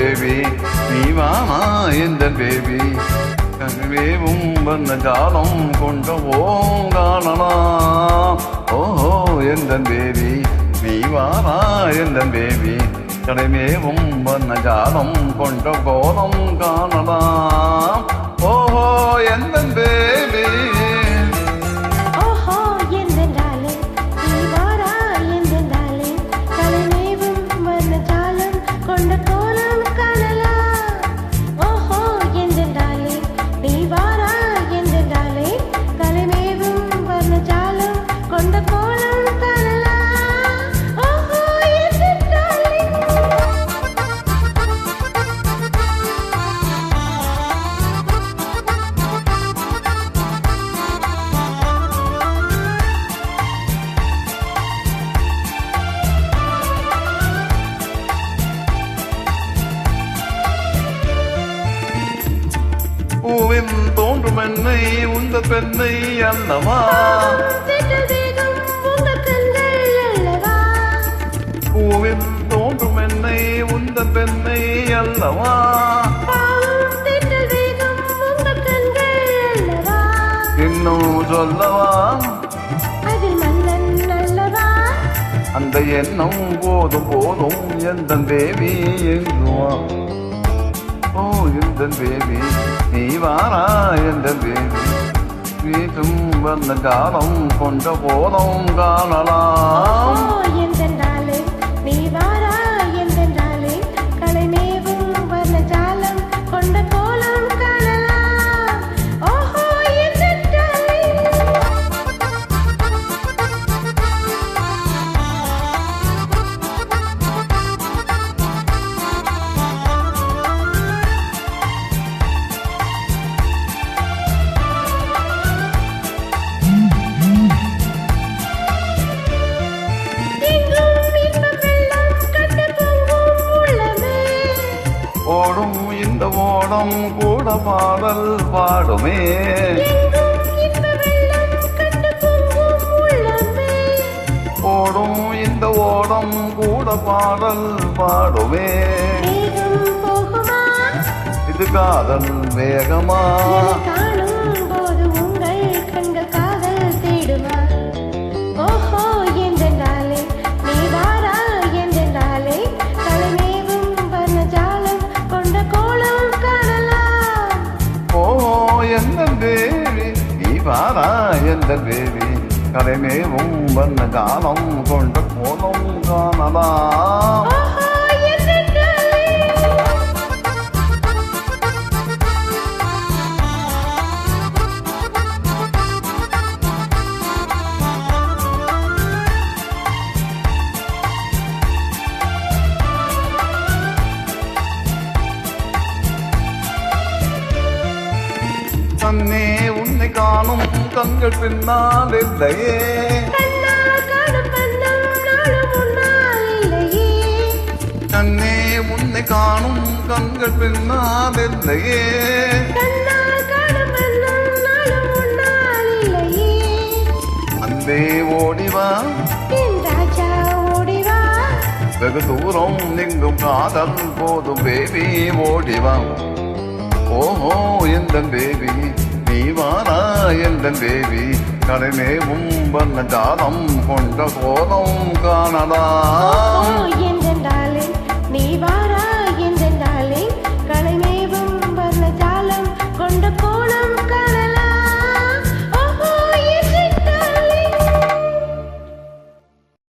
baby நீ வாமா எந்த பேபி கருவேவும் வந்த ஜாலம் கொண்ட காணலாம் ஓஹோ எந்த பேபி நீ வாமா எந்த பேபி கருவேவும் வந்த ஜாலம் கொண்ட கோலம் காணலாம் ஓஹோ எந்த பேபி பூவில் தோன்றும் என்னை உந்த பெண்ணை அல்லவா பூவில் தோன்றும் என்னை உந்த பெண்ணை அல்லவா இன்னும் சொல்லவா அந்த எண்ணம் போதும் போதும் எந்த தேவி எங்குவா ஓ எந்த பேபி நீ வாரா எந்த பேபி வீட்டும் வந்த காலம் கொண்ட போதும் காணலாம் நீ வாரா என்றாலே கலைமேவும் வந்த ஜாலம் கொண்ட கோலம் காணலாம் ஓஹோ என்றாலே ஓடும் இந்த ஓடம் கூட பாடல் பாடுமே ஓடும் இந்த ஓடம் கூட பாடல் பாடுமே இது காதல் வேகமா எந்த பேபி நீ வாரா எந்த பேபி கலைமேவும் வந்த காலம் கொண்ட கோலம் காணலாம் கண்ணே உன்னை காணும் கண்கள் பின்னால் இல்லையே கண்ணே உன்னை காணும் கண்கள் பின்னால் இல்லையே அன்பே ஓடிவா வெகு தூரம் நீங்கும் காதல் போதும் பேபி ஓடிவா ஓஹோ எந்த பேபி நீ வாரா எந்த பேபி கலைமேவும் வந்த ஜாலம் கொண்ட கோலம் காணலாம் நீ வாரா